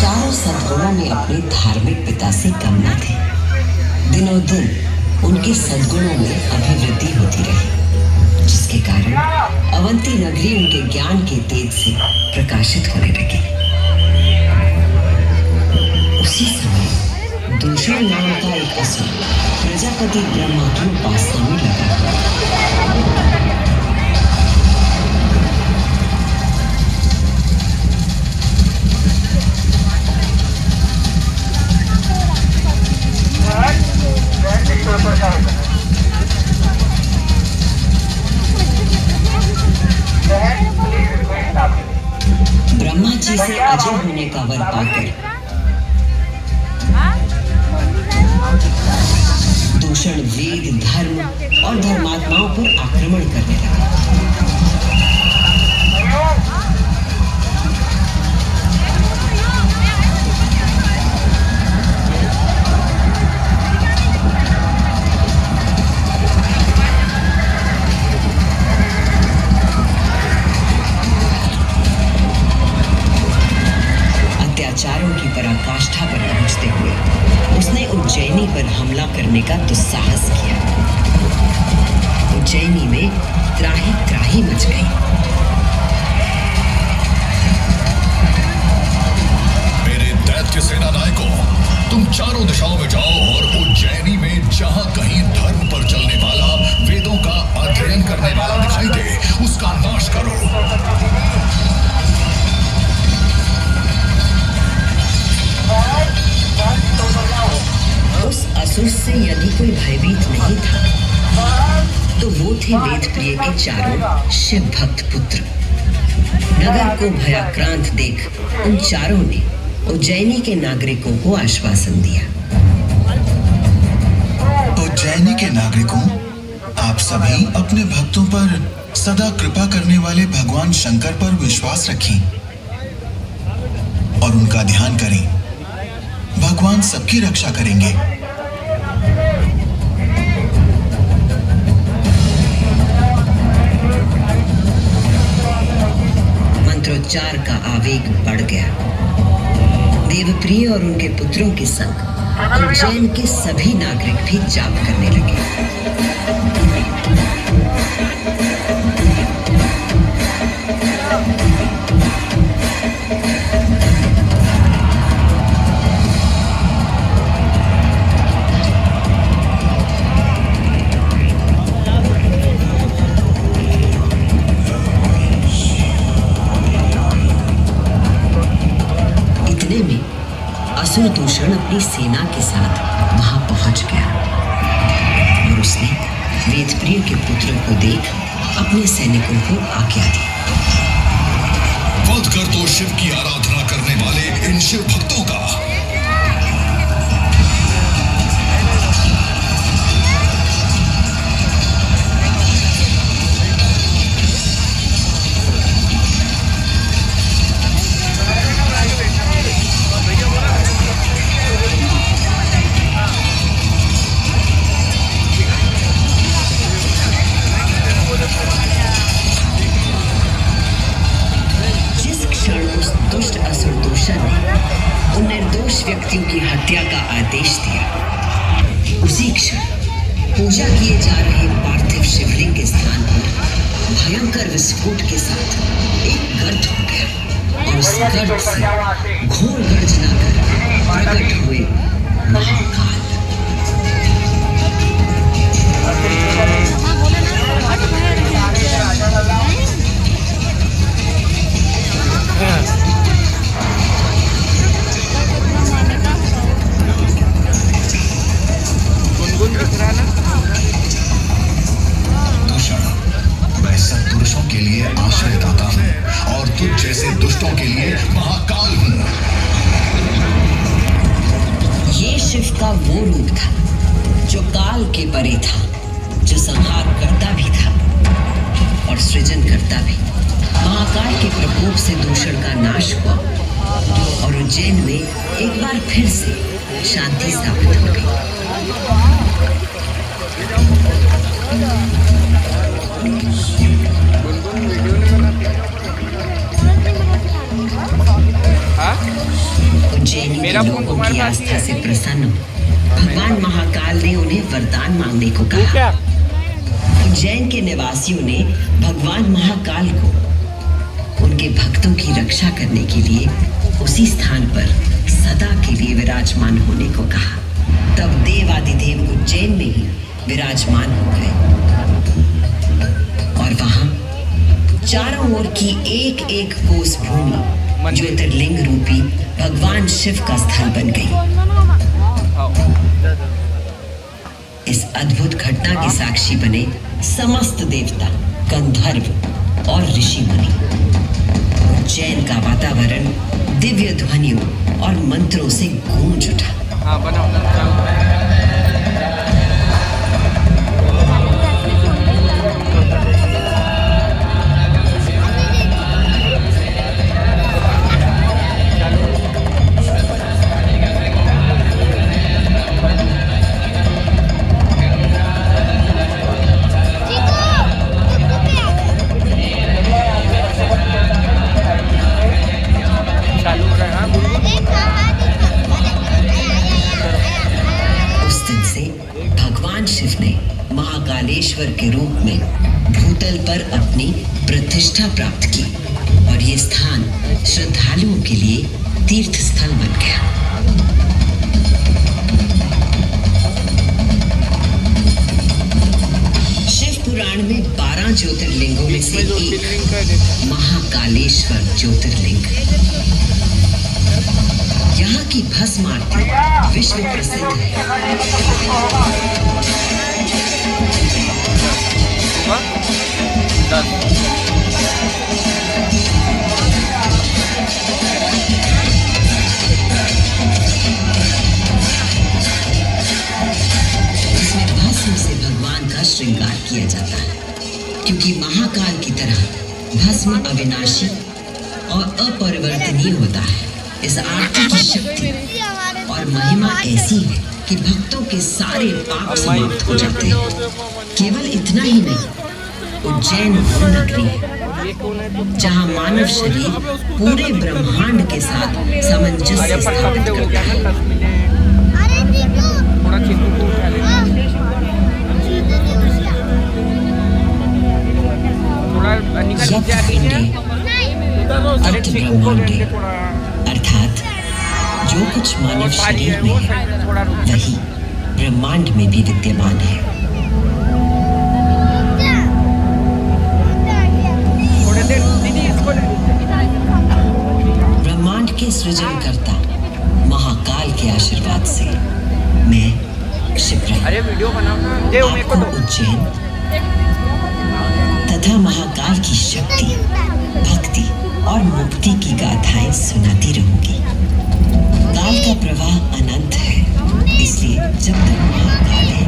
चारों सद्गुणों में अपने धार्मिक पिता से कम न थे। दिनों दिन उनके सद्गुणों में अभिवृद्धि होती रही, जिसके कारण अवंती नगरी उनके ज्ञान के तेज से प्रकाशित होने लगी। उसी समय दूषण नाम का एक असुर प्रजापति ब्रह्मा की उपासना में लगा। ब्रह्मा जी से अजय होने का वर पाकर दूषण वेद, धर्म और धर्मात्माओं पर आक्रमण करने लगा। अत्याचारों की पराकाष्ठा पर पहुंचते हुए उसने उज्जैनी पर हमला करने का दुस्साहस किया। उज्जैनी में त्राही त्राही मच गई। मेरे दैत्य सेना नायकों, तुम चारों दिशाओं में जाओ और उज्जैनी में जहां कहीं धर्म पर चलने वाला, वेदों का अध्ययन करने वाला दिखाई दे, उसका नाश करो। उस असुर से यदि कोई भयभीत नहीं था तो वो थे वेद प्रिय के चारों शिव भक्त पुत्र। नगर को भयाक्रांत देख उन चारों ने उज्जैनी के नागरिकों को आश्वासन दिया। उज्जैनी के नागरिकों, आप सभी अपने भक्तों पर सदा कृपा करने वाले भगवान शंकर पर विश्वास रखें और उनका ध्यान करें। भगवान सबकी रक्षा करेंगे। मंत्रोच्चार का आवेग बढ़ गया। देवप्रिय और उनके पुत्रों के संग उज्जैन के सभी नागरिक भी जाप करने लगे। असुर दूषण अपनी सेना के साथ वहां पहुंच गया और उसने वेदप्रिय के पुत्रों को देख अपने सैनिकों को आज्ञा दी। वध कर दो शिव की आराधना करने वाले इन शिव भक्तों का। दुष्ट असुर दूषण ने उन निर्दोष व्यक्तियों की हत्या का आदेश दिया। उसी क्षण पूजा किए जा रहे पार्थिव शिवलिंग के स्थान पर भयंकर विस्फोट के साथ एक गर्त हो गया और उस गर्त से घोर गर्जना कर प्रकट हुए महाकाल। मैं सत्पुरुषों के लिए आश्रयदाता हूँ और तुझ जैसे दुष्टों के लिए महाकाल हूँ। ये शिव का वो रूप था जो काल के परे था, जो संहार करता भी था और सृजन करता भी। महाकाल के प्रकोप से दूषण का नाश हुआ और उज्जैन में एक बार फिर से शांति स्थापित हो गई। उज्जैनी के मेरा फोन लोगों तुम्हारे की पास ही आस्था है। से प्रसन्न हो भगवान महाकाल ने उन्हें वरदान मांगने को तू कहा। क्या उज्जैन के निवासियों ने भगवान महाकाल को उनके भक्तों की रक्षा करने के लिए उसी स्थान पर सदा के लिए विराजमान होने को कहा। तब देवादिदेव उज्जैन में ही विराजमान हो गए और वहां चारों ओर की एक एक कोस भूमि ज्योतिर्लिंग रूपी भगवान शिव का स्थल बन गई। इस अद्भुत घटना के साक्षी बने समस्त देवता, गंधर्व और ऋषि मुनि। उज्जैन का वातावरण दिव्य ध्वनियों और मंत्रों से गूंज उठा। हाँ बनाओ चालू हो रहा है। उस दिन से भगवान शिव ने महाकालेश्वर के रूप में भूतल पर अपनी प्रतिष्ठा प्राप्त की और ये स्थान श्रद्धालुओं के लिए तीर्थ स्थल बन गया। शिव पुराण में 12 ज्योतिर्लिंगों में से एक महाकालेश्वर ज्योतिर्लिंग। यहाँ की भस्म आरती विश्व प्रसिद्ध है। इसमें भस्म से भगवान का श्रृंगार किया जाता है क्योंकि महाकाल की तरह भस्म अविनाशी और अपरिवर्तनीय होता है। इस आरती की शक्ति और महिमा ऐसी है कि भक्तों के सारे पाप समाप्त हो जाते हैं। केवल इतना ही नहीं, उज्जैन वो नगरी है जहाँ मानव शरीर पूरे ब्रह्मांड के साथ सामंजस्य स्थापित करता है। थोड़ा चिकू को उठा ले। थोड़ा निकल यज्ञ जा रही है। पिंडे अरे तप्त चिकू को ब्रह्मांडे लेके थोड़ा अर्थात जो कुछ मानव शरीर में है थोड़ा रुक जा। वही ब्रह्मांड में भी विद्यमान है। थोड़े देर दीदी इसको ले। ब्रह्मांड के सृजनकर्ता महाकाल के आशीर्वाद से मैं शिप्रा अरे वीडियो बनाओ ना। दे मेरे को आपको दो। उज्जैन तथा महाकाल की शक्ति, भक्ति और मुक्ति की गाथाएं सुनाती रहूंगी। काल का प्रवाह अनंत है, इसलिए जब तक महाकाल है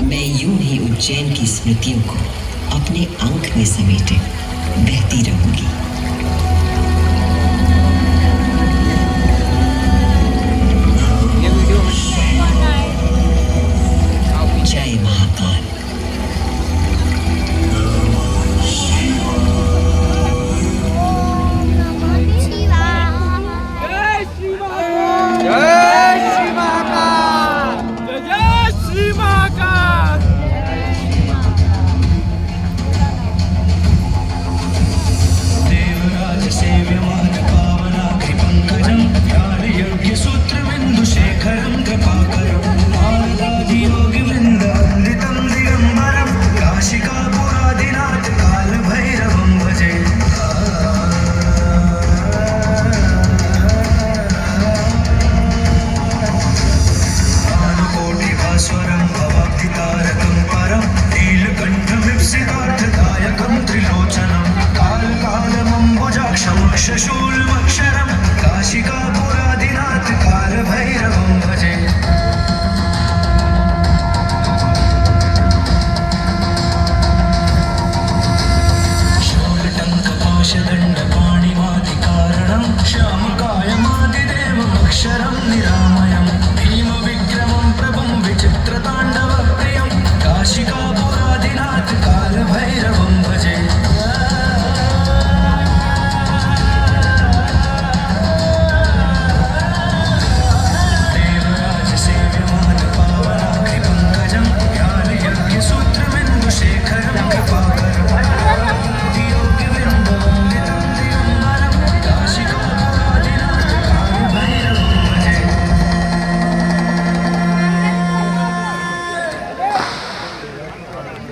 मैं यूं ही उज्जैन की स्मृतियों को अपने अंक में समेटे बहती रहूंगी।